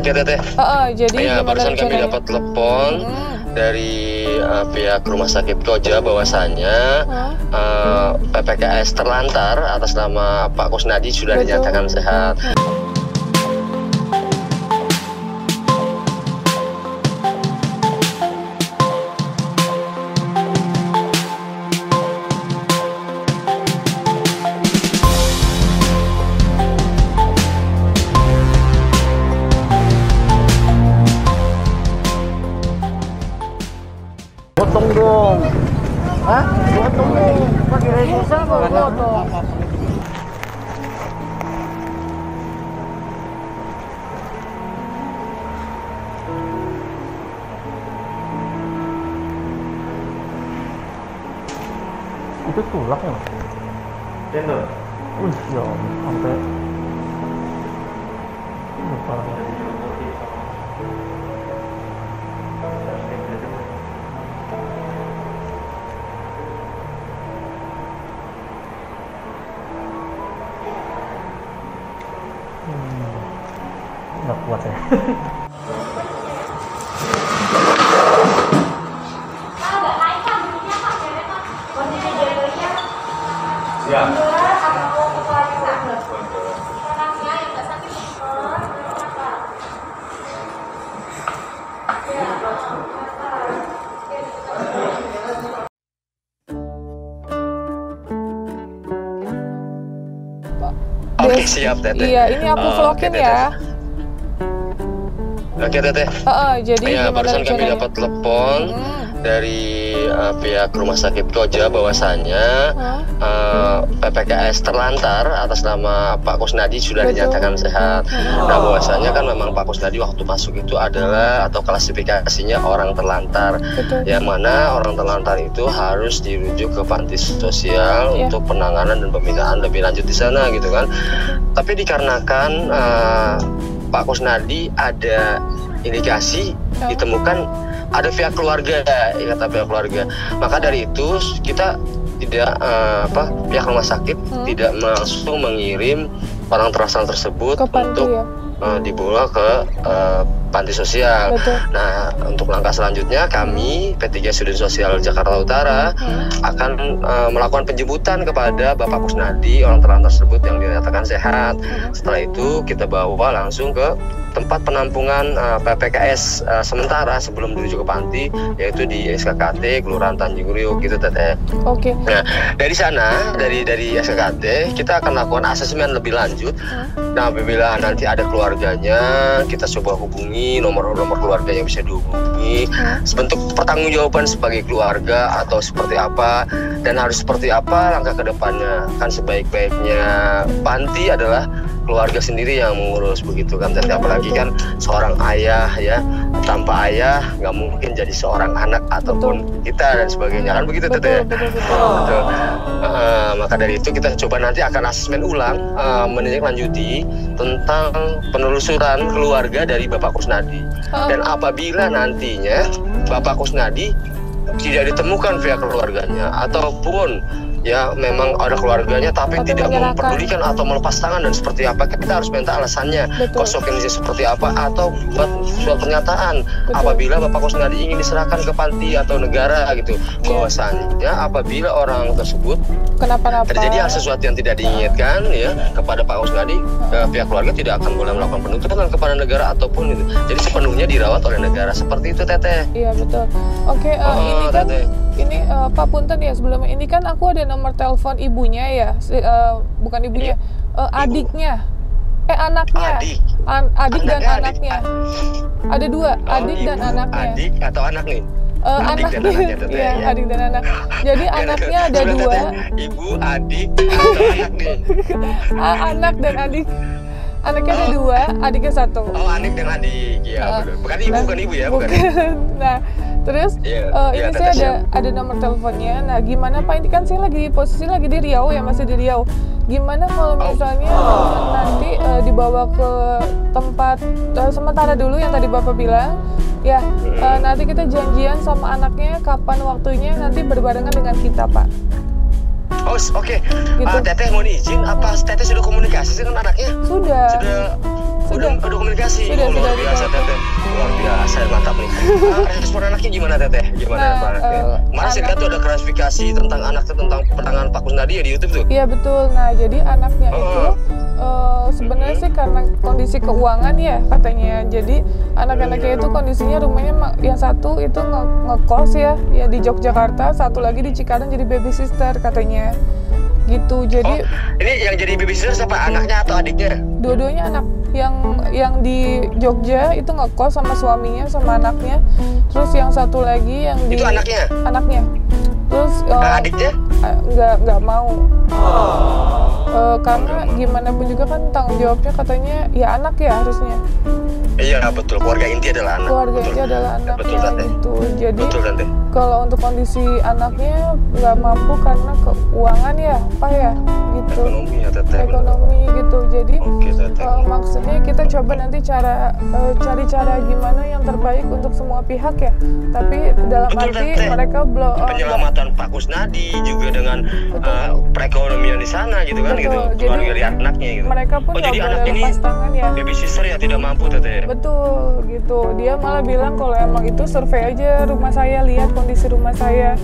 Oke Teteh. Jadi ya, barusan kami dapat telepon dari pihak Rumah Sakit Koja bahwasanya PPKS terlantar atas nama Pak Kusnadi sudah dinyatakan sehat. Potong dong. Hah? Potong dong. Pakai resa apa potong? Itu tulaknya Mas? Tendon. Wih, ya sampai ini parah. Nggak kuat ya. Oke, siap Teteh. Iya, ini aku vlogin ya. Oke Teteh. Jadi ya, barusan kami dapat telepon dari pihak Rumah Sakit Koja bahwasanya PPKS terlantar atas nama Pak Kusnadi sudah dinyatakan sehat. Nah, bahwasanya kan memang Pak Kusnadi waktu masuk itu adalah atau klasifikasinya orang terlantar. Yang mana orang terlantar itu harus dirujuk ke panti sosial untuk penanganan dan pembinaan lebih lanjut di sana gitu kan. Tapi dikarenakan Pak Kusnadi ada indikasi ditemukan ada pihak keluarga, kata pihak keluarga. Maka dari itu kita tidak pihak rumah sakit tidak langsung mengirim orang terlantar tersebut ke panti, untuk dibawa ke panti sosial. Nah, untuk langkah selanjutnya kami P3 Student Sosial Jakarta Utara akan melakukan penjemputan kepada Bapak Kusnadi, orang terlantar tersebut yang dinyatakan sehat. Setelah itu kita bawa langsung ke tempat penampungan PPKS sementara sebelum dirujuk ke panti, yaitu di SKKT Kelurahan Tanjung Priok gitu Teteh. Oke. Nah, dari sana dari SKKT kita akan lakukan asesmen lebih lanjut. Nah, apabila nanti ada keluarganya, kita coba hubungi nomor keluarga yang bisa dihubungi, sebentuk pertanggungjawaban sebagai keluarga atau seperti apa dan harus seperti apa langkah ke depannya. Kan sebaik-baiknya panti adalah keluarga sendiri yang mengurus begitu kan Teteh. Apalagi kan seorang ayah ya, tanpa ayah nggak mungkin jadi seorang anak ataupun kita dan sebagainya kan begitu Teteh. Betul. Maka dari itu kita coba nanti akan asesmen ulang menindaklanjuti tentang penelusuran keluarga dari Bapak Kusnadi. Dan apabila nantinya Bapak Kusnadi tidak ditemukan pihak keluarganya ataupun ya memang ada keluarganya tapi tidak memperdulikan atau melepas tangan dan seperti apa, kita harus minta alasannya, konsekuensinya seperti apa, atau buat surat pernyataan apabila Bapak Kusnadi ingin diserahkan ke panti atau negara gitu. Bahwasannya apabila orang tersebut terjadi sesuatu yang tidak diinginkan ya kepada Pak Kusnadi, pihak keluarga tidak akan boleh melakukan penuntutan kepada negara ataupun itu. Jadi sepenuhnya dirawat oleh negara, seperti itu Teteh. Iya betul. Oke, ini kan ini Pak Punten ya, sebelumnya ini kan aku ada nomor telepon ibunya ya, bukan ibunya, adiknya, anaknya, adik dan anaknya, ada dua, adik dan anaknya. Adik atau anak nih? Anaknya, ya, adik dan anak. Jadi anaknya ada dua. Ibu, adik, atau anak nih? Anak dan adik. Anaknya ada dua, adiknya satu. Oh, adik dan adik, ya benar. Bukan ibu ya, bukan. Nah, terus ini saya ada nomor teleponnya. Nah, gimana Pak? Ini kan saya posisi lagi di Riau ya, masih di Riau. Gimana kalau misalnya nanti dibawa ke tempat sementara dulu yang tadi Bapak bilang, ya nanti kita janjian sama anaknya kapan waktunya nanti berbarengan dengan kita Pak. Oh, oke. Teteh mau izin apa Teteh sudah komunikasi dengan anaknya? Sudah. Udah komunikasi. Sudah, luar biasa Teteh. Luar biasa, mantap nih. Respon anaknya gimana Teteh? Gimana anaknya? Kemarin saya lihat tuh ada klasifikasi tentang anaknya, tentang penanganan Pak Kusnadi ya di YouTube tuh. Iya betul. Nah jadi anaknya itu sebenarnya sih karena kondisi keuangan ya katanya. Jadi anak-anaknya itu kondisinya rumahnya yang satu itu ngekos ya di Yogyakarta, satu lagi di Cikarang jadi baby sister katanya. Gitu. Jadi ini yang jadi baby sister siapa? Anaknya atau adiknya? Dua-duanya anak. Yang di Jogja itu ngekos sama suaminya sama anaknya. Terus yang satu lagi yang di itu anaknya. Terus adiknya? Nggak mau. Karena gimana pun juga kan tanggung jawabnya katanya ya anak ya harusnya. Iya betul, keluarga inti adalah anak. Keluarga inti adalah anak. Betul Tante. Gitu. Jadi kalau untuk kondisi anaknya nggak mampu karena keuangan ya, apa ya gitu. Ekonomi ya Tete. Ekonomi gitu. Jadi maksudnya kita coba nanti cari cara gimana yang terbaik untuk semua pihak ya. Tapi dalam arti mereka belum penyelamatan Pak Kusnadi juga dengan perekonomian di sana gitu kan. Gitu. Keluarga dari anaknya gitu. Mereka pun jadi boleh anak ini lepas tangan ya. Baby sister ya tidak mampu Tete. Betul gitu. Dia malah bilang kalau emang itu survei aja rumah saya, lihat kondisi rumah saya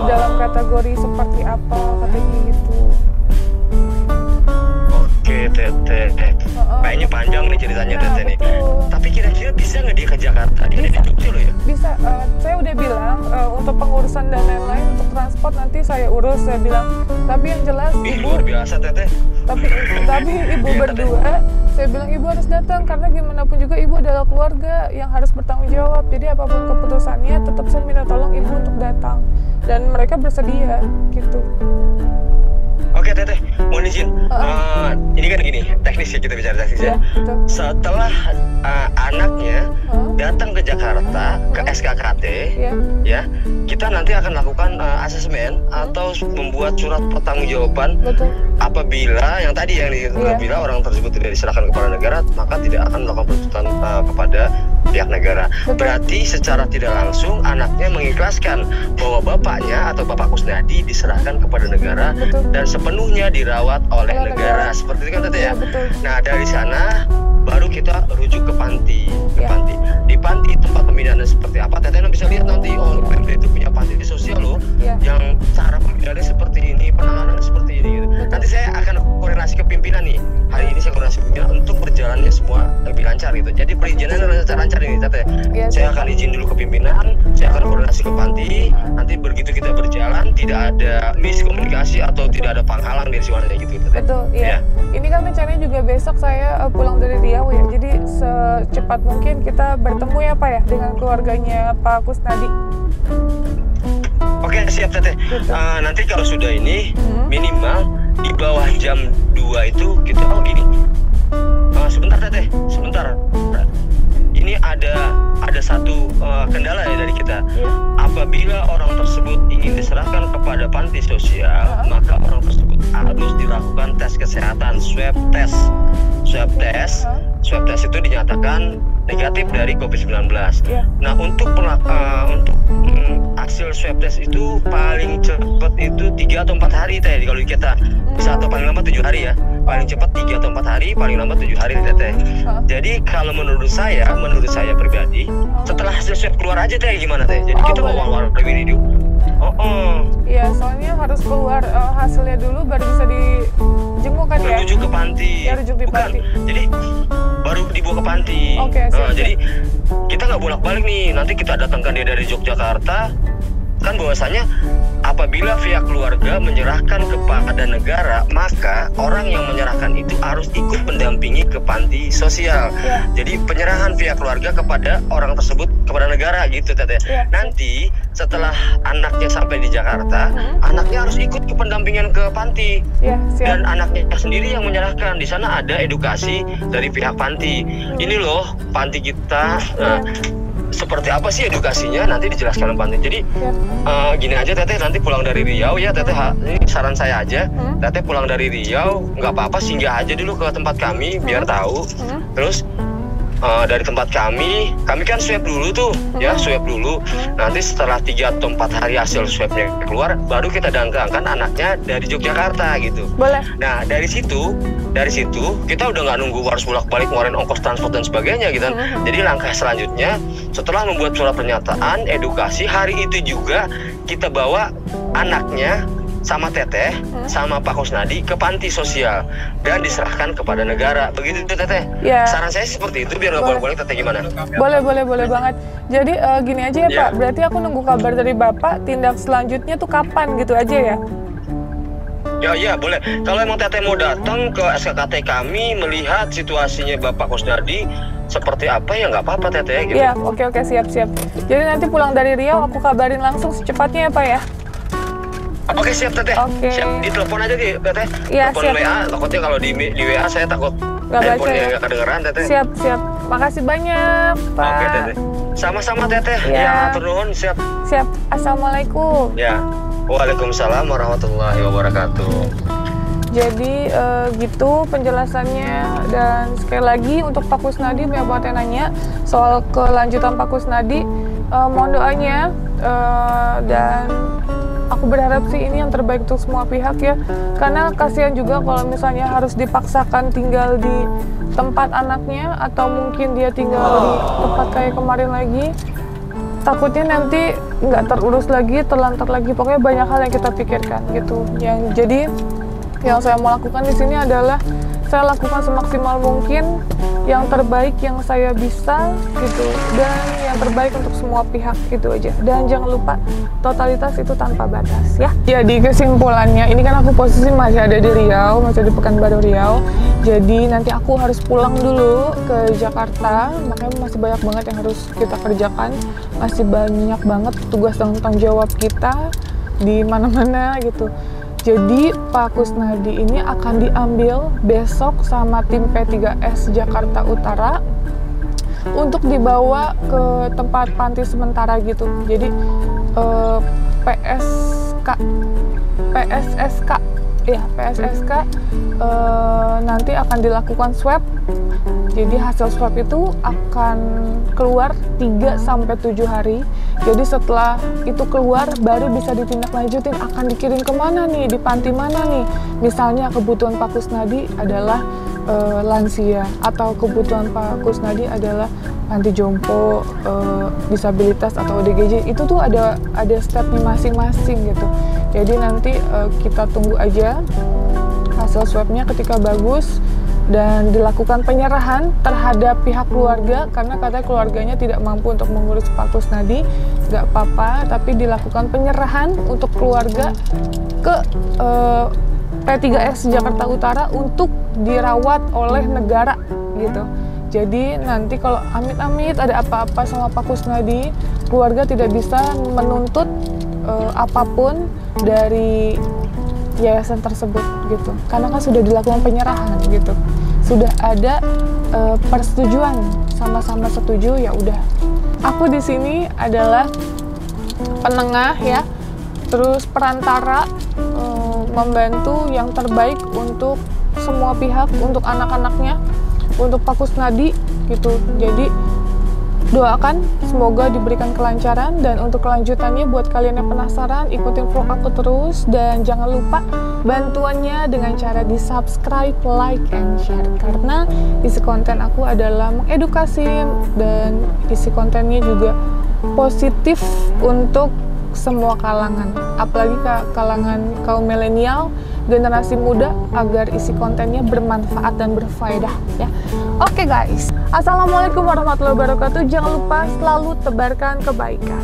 dalam kategori seperti apa katanya gitu. Oke Tete. Kayaknya panjang nih ceritanya Tete nih. Tapi kira-kira bisa nggak dia ke Jakarta? Dia ada di Jogja loh ya? Bisa. Saya udah bilang untuk pengurusan dan lain-lain untuk transport nanti saya urus. Saya bilang. Tapi yang jelas ibu. Luar biasa Tete. Tapi ibu berdua. Saya bilang ibu harus datang karena gimana pun juga ibu adalah keluarga yang harus bertanggung jawab. Jadi apapun keputusannya tetap saya minta tolong ibu untuk datang. Dan mereka bersedia gitu. Oke Teteh, mohon izin. Ini kan gini, teknis ya, kita bicara teknis ya. Setelah anaknya datang ke Jakarta, ke SKKT, ya, kita nanti akan lakukan asesmen atau membuat surat pertanggungjawaban. Apabila yang tadi apabila orang tersebut tidak diserahkan kepada negara, maka tidak akan melakukan penuntutan kepada pihak negara. Berarti secara tidak langsung anaknya mengikhlaskan bahwa bapaknya atau Bapak Kusnadi diserahkan kepada negara dan sepenuhnya dirawat oleh negara. Seperti itu kan Tete ya? Nah dari sana baru kita rujuk ke panti. Di panti tempat pembinaannya seperti apa? Tete bisa lihat nanti PMD itu punya panti sosial loh, yang cara pembinaannya seperti ini, penanganannya seperti ini gitu. Nanti saya akan koordinasi ke pimpinan nih. Hari ini saya koordinasi pimpinan untuk berjalannya semua lebih lancar gitu. Jadi perizinan lancar ini Tete. Saya akan izin dulu ke pimpinan, saya akan koordinasi ke panti. Nanti begitu kita berjalan tidak ada miskomunikasi atau tidak ada penghalang dari semuanya gitu Tete. Betul, iya. Ini kan rencananya juga besok saya pulang dari Riau ya. Jadi secepat mungkin kita bertemu ya Pak ya dengan keluarganya Pak Kusnadi. Oke siap Tete. Nanti kalau sudah ini minimal di bawah jam 2 itu kita gini. Sebentar Tete, sebentar. Ini ada satu kendala ya dari kita. Apabila orang tersebut ingin diserahkan kepada panti sosial, maka orang tersebut harus dilakukan tes kesehatan, swab test. Swab test itu dinyatakan negatif dari COVID-19. Nah untuk hasil swab test itu paling cepat itu 3 atau 4 hari Teh kalau kita. Bisa atau paling lama 7 hari ya. Paling cepat 3 atau 4 hari, paling lama 7 hari Teh. Jadi kalau menurut saya pribadi, setelah hasil swab keluar aja Teh gimana Teh? Jadi kita mau war-war lebih dulu. Iya, soalnya harus keluar hasilnya dulu baru bisa dijenguk kan ya? Rujuk ke panti. Ya, rujuk di panti. Jadi baru dibawa ke panti. Jadi kita nggak bolak-balik nih. Nanti kita datangkan dia dari Yogyakarta. Kan bahwasanya apabila pihak keluarga menyerahkan kepada negara, maka orang yang menyerahkan itu harus ikut mendampingi ke panti sosial. Jadi penyerahan pihak keluarga kepada orang tersebut kepada negara gitu Tete. Nanti setelah anaknya sampai di Jakarta, anaknya harus ikut ke pendampingan ke panti. Dan anaknya sendiri yang menyerahkan. Di sana ada edukasi dari pihak panti. Ini loh panti kita. Seperti apa sih edukasinya nanti dijelaskan panti. Jadi gini aja Teteh, nanti pulang dari Riau ya Teteh, ini saran saya aja. Teteh pulang dari Riau nggak apa-apa, singgah aja dulu ke tempat kami biar tahu. Terus dari tempat kami kan swab dulu tuh, ya swab dulu. Nanti setelah 3 atau 4 hari hasil swabnya keluar, baru kita datangkan anaknya dari Yogyakarta gitu. Boleh. Nah dari situ kita udah nggak nunggu harus bolak-balik ngeluarin ongkos transport dan sebagainya gitu. Jadi langkah selanjutnya setelah membuat surat pernyataan edukasi, hari itu juga kita bawa anaknya sama Teteh sama Pak Kusnadi ke panti sosial dan diserahkan kepada negara. Begitu Teteh. Ya. Saran saya seperti itu biar nggak bolak-balik. Teteh gimana? Boleh banget. Jadi gini aja ya Pak, berarti aku nunggu kabar dari Bapak, tindak selanjutnya tuh kapan gitu aja ya? Ya boleh. Kalau emang Teteh mau datang ke SKKT kami melihat situasinya Bapak Kusnadi seperti apa, ya nggak apa-apa Teteh gitu. Iya, oke siap. Jadi nanti pulang dari Riau aku kabarin langsung secepatnya ya Pak ya. Oke siap Teteh. Siap, ditelepon aja Teteh. Iya, telepon siap. WA, takutnya kalau di WA saya takut handphonenya nggak kedengeran Teteh. Siap. Makasih banyak Pak. Oke Teteh. Sama-sama Teteh. Ya. Atur nuhun. Siap. Assalamualaikum. Ya. Waalaikumsalam warahmatullahi wabarakatuh. Jadi gitu penjelasannya, dan sekali lagi untuk Pak Kusnadi, banyak banget yang nanya soal kelanjutan Pak Kusnadi. Mohon doanya, dan aku berharap sih ini yang terbaik untuk semua pihak ya, karena kasihan juga kalau misalnya harus dipaksakan tinggal di tempat anaknya, atau mungkin dia tinggal di tempat kayak kemarin lagi. Takutnya nanti nggak terurus lagi, terlantar lagi. Pokoknya banyak hal yang kita pikirkan gitu. Yang saya mau lakukan di sini adalah saya lakukan semaksimal mungkin yang terbaik yang saya bisa gitu, dan yang terbaik untuk semua pihak itu aja. Dan jangan lupa totalitas itu tanpa batas ya. Jadi kesimpulannya, ini kan aku posisi masih ada di Riau, masih di Pekanbaru Riau. Jadi nanti aku harus pulang dulu ke Jakarta, makanya masih banyak banget yang harus kita kerjakan, masih banyak banget tugas dan tanggung jawab kita di mana-mana gitu. Jadi Pak Kusnadi ini akan diambil besok sama tim P3S Jakarta Utara untuk dibawa ke tempat panti sementara gitu. Jadi PSSK nanti akan dilakukan swab. Jadi hasil swab itu akan keluar 3-7 hari. Jadi setelah itu keluar baru bisa ditindaklanjutin, akan dikirim kemana nih, di panti mana nih. Misalnya kebutuhan Pak Kusnadi adalah lansia, atau kebutuhan Pak Kusnadi adalah panti jompo, disabilitas atau ODGJ. Itu tuh ada stepnya masing-masing gitu. Jadi nanti kita tunggu aja hasil swabnya ketika bagus, dan dilakukan penyerahan terhadap pihak keluarga, karena katanya keluarganya tidak mampu untuk mengurus Pak Kusnadi. Nggak apa-apa, tapi dilakukan penyerahan untuk keluarga ke P3S Jakarta Utara untuk dirawat oleh negara gitu. Jadi nanti kalau amit-amit ada apa-apa sama Pak Kusnadi, keluarga tidak bisa menuntut apapun dari yayasan tersebut gitu, karena kan sudah dilakukan penyerahan gitu, sudah ada persetujuan, sama-sama setuju, ya udah. Aku di sini adalah penengah ya, terus perantara, membantu yang terbaik untuk semua pihak, untuk anak-anaknya, untuk Pak Kusnadi gitu. Jadi doakan semoga diberikan kelancaran, dan untuk kelanjutannya buat kalian yang penasaran, ikutin vlog aku terus, dan jangan lupa bantuannya dengan cara di subscribe, like, and share, karena isi konten aku adalah mengedukasi, dan isi kontennya juga positif untuk semua kalangan, apalagi kalangan kaum milenial, generasi muda, agar isi kontennya bermanfaat dan berfaedah ya. Oke guys, assalamualaikum warahmatullahi wabarakatuh. Jangan lupa selalu tebarkan kebaikan.